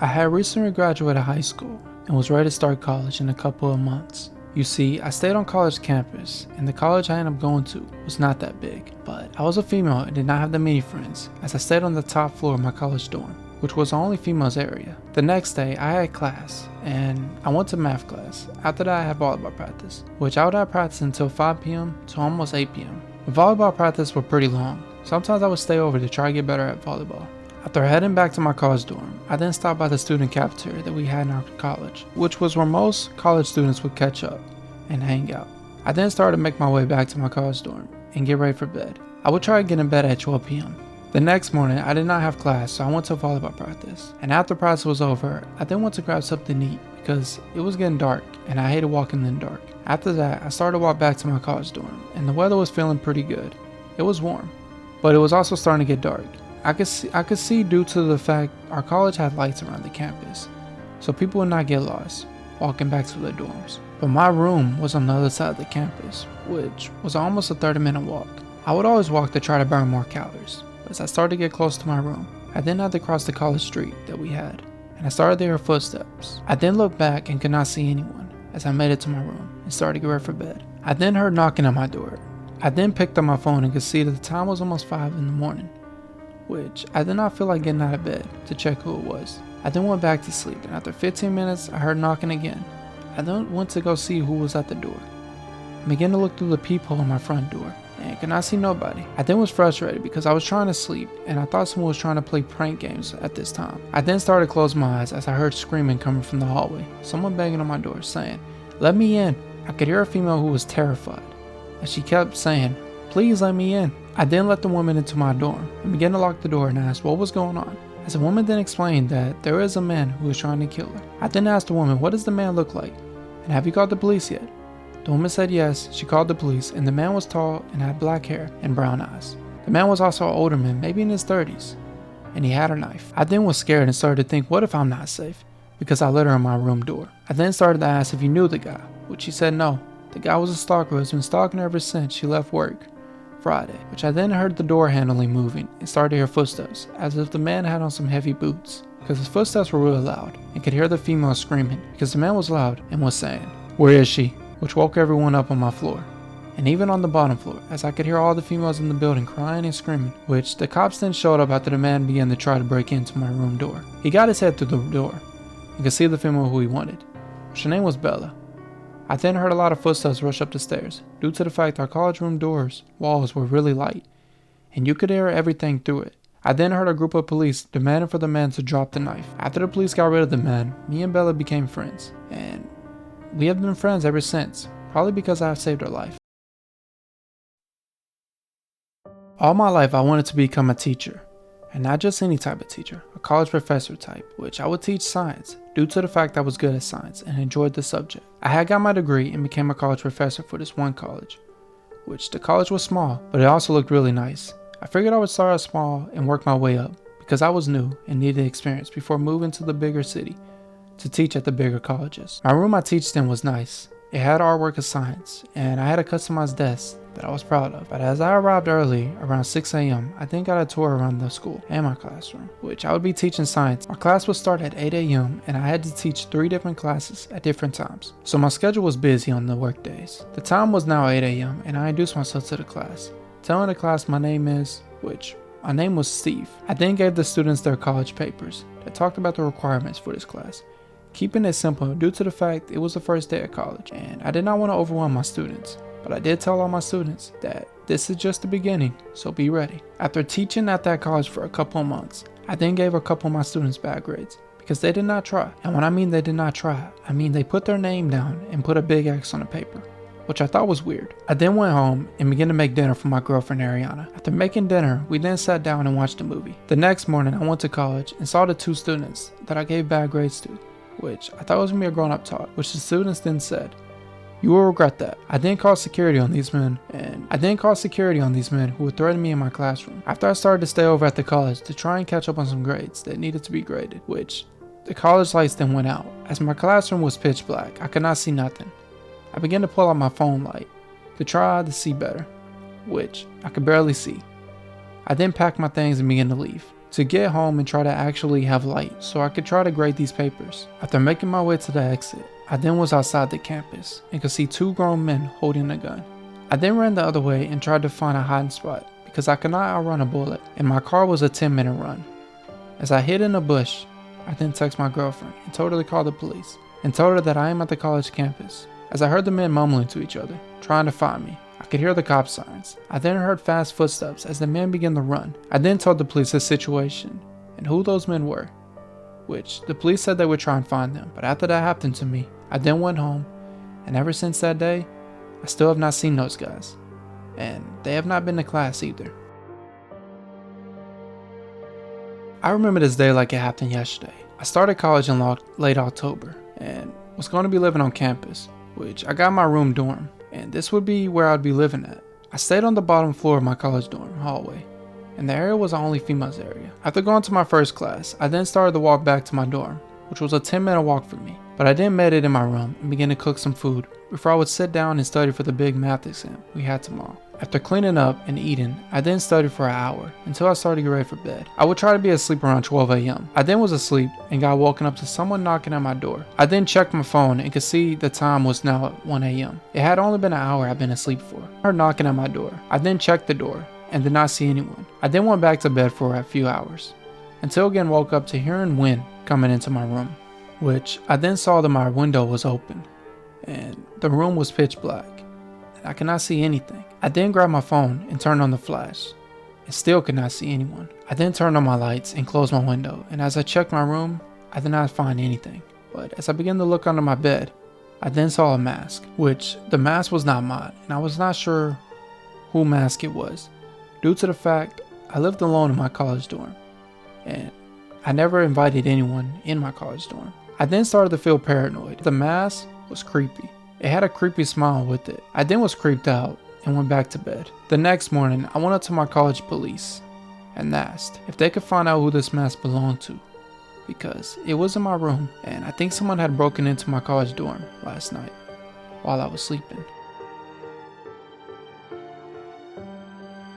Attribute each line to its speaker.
Speaker 1: I had recently graduated high school and was ready to start college in a couple of months. You see, I stayed on college campus, and the college I ended up going to was not that big, but I was a female and did not have that many friends, as I stayed on the top floor of my college dorm, which was the only females area. The next day, I had class, and I went to math class. After that, I had volleyball practice, which I would have practice until 5 p.m. to almost 8 p.m. The volleyball practice were pretty long. Sometimes I would stay over to try to get better at volleyball. After heading back to my college dorm, I then stopped by the student cafeteria that we had in our college, which was where most college students would catch up and hang out. I then started to make my way back to my college dorm and get ready for bed. I would try to get in bed at 12 p.m. The next morning, I did not have class, so I went to volleyball practice. And after practice was over, I then went to grab something to eat because it was getting dark and I hated walking in the dark. After that, I started to walk back to my college dorm, and the weather was feeling pretty good. It was warm, but it was also starting to get dark. I could see due to the fact our college had lights around the campus, so people would not get lost walking back to their dorms. But my room was on the other side of the campus, which was almost a 30-minute walk. I would always walk to try to burn more calories, but as I started to get close to my room, I then had to cross the college street that we had, and I started to hear footsteps. I then looked back and could not see anyone as I made it to my room and started to get ready for bed. I then heard knocking at my door. I then picked up my phone and could see that the time was almost 5 in the morning, which I did not feel like getting out of bed to check who it was. I then went back to sleep, and after 15 minutes, I heard knocking again. I then went to go see who was at the door. I began to look through the peephole in my front door, and could not see nobody. I then was frustrated because I was trying to sleep, and I thought someone was trying to play prank games at this time. I then started to close my eyes as I heard screaming coming from the hallway, someone banging on my door saying, "Let me in." I could hear a female who was terrified, and she kept saying, "Please let me in." I then let the woman into my dorm and began to lock the door and asked what was going on, as the woman then explained that there is a man who was trying to kill her. I then asked the woman, "What does the man look like? And have you called the police yet?" The woman said yes, she called the police, and the man was tall and had black hair and brown eyes. The man was also an older man, maybe in his 30s, and he had a knife. I then was scared and started to think, what if I'm not safe? Because I let her in my room door. I then started to ask if he knew the guy, which he said no. The guy was a stalker who has been stalking her ever since she left work Friday, which I then heard the door handling moving and started to hear footsteps, as if the man had on some heavy boots, because his footsteps were really loud, and could hear the female screaming, because the man was loud and was saying, "Where is she?" which woke everyone up on my floor, and even on the bottom floor, as I could hear all the females in the building crying and screaming, which the cops then showed up after the man began to try to break into my room door. He got his head through the door, and could see the female who he wanted, which her name was Bella. I then heard a lot of footsteps rush up the stairs, due to the fact our college room doors walls were really light, and you could hear everything through it. I then heard a group of police demanding for the man to drop the knife. After the police got rid of the man, me and Bella became friends, and we have been friends ever since, probably because I have saved her life. All my life I wanted to become a teacher, and not just any type of teacher, a college professor type, which I would teach science, due to the fact I was good at science and enjoyed the subject. I had got my degree and became a college professor for this one college, which the college was small, but it also looked really nice. I figured I would start out small and work my way up, because I was new and needed experience before moving to the bigger city to teach at the bigger colleges. My room I teached in was nice. It had artwork of science, and I had a customized desk that I was proud of. But as I arrived early, around 6 a.m., I then got a tour around the school and my classroom, which I would be teaching science. My class would start at 8 a.m., and I had to teach 3 different classes at different times. So my schedule was busy on the work days. The time was now 8 a.m., and I introduced myself to the class, telling the class my name was Steve. I then gave the students their college papers that talked about the requirements for this class, keeping it simple due to the fact it was the first day of college, and I did not want to overwhelm my students. But I did tell all my students that this is just the beginning, so be ready. After teaching at that college for a couple of months, I then gave a couple of my students bad grades because they did not try. And when I mean they did not try, I mean they put their name down and put a big X on the paper, which I thought was weird. I then went home and began to make dinner for my girlfriend Ariana. After making dinner, we then sat down and watched a movie. The next morning, I went to college and saw the 2 students that I gave bad grades to, which I thought was going to be a grown-up talk, which the students then said, "You will regret that." I then called security on these men who would threaten me in my classroom. After I started to stay over at the college to try and catch up on some grades that needed to be graded, which the college lights then went out. As my classroom was pitch black, I could not see nothing. I began to pull out my phone light to try to see better, which I could barely see. I then packed my things and began to leave. to get home and try to actually have light so I could try to grade these papers. After making my way to the exit, I then was outside the campus and could see 2 grown men holding a gun. I then ran the other way and tried to find a hiding spot because I could not outrun a bullet and my car was a 10-minute run. As I hid in a bush, I then texted my girlfriend and told her to call the police and told her that I am at the college campus. As I heard the men mumbling to each other, trying to find me, I could hear the cop sirens. I then heard fast footsteps as the men began to run. I then told the police the situation and who those men were, which the police said they would try and find them. But after that happened to me, I then went home, and ever since that day, I still have not seen those guys, and they have not been to class either. I remember this day like it happened yesterday. I started college in late October and was going to be living on campus, which I got my room dorm, and this would be where I'd be living at. I stayed on the bottom floor of my college dorm hallway, and the area was the only females area. After going to my first class, I then started to walk back to my dorm, which was a 10-minute walk for me, but I then made it in my room and began to cook some food before I would sit down and study for the big math exam we had tomorrow. After cleaning up and eating, I then studied for an hour until I started to get ready for bed. I would try to be asleep around 12 a.m. I then was asleep and got woken up to someone knocking at my door. I then checked my phone and could see the time was now at 1 a.m. It had only been an hour I'd been asleep for. I heard knocking at my door. I then checked the door and did not see anyone. I then went back to bed for a few hours until again woke up to hearing wind coming into my room, which I then saw that my window was open and the room was pitch black and I could not see anything. I then grabbed my phone and turned on the flash and still could not see anyone. I then turned on my lights and closed my window, and as I checked my room, I did not find anything. But as I began to look under my bed, I then saw a mask, which the mask was not mine, and I was not sure whose mask it was, due to the fact I lived alone in my college dorm, and I never invited anyone in my college dorm. I then started to feel paranoid. The mask was creepy. It had a creepy smile with it. I then was creeped out and went back to bed. The next morning, I went up to my college police and asked if they could find out who this mask belonged to, because it was in my room and I think someone had broken into my college dorm last night while I was sleeping.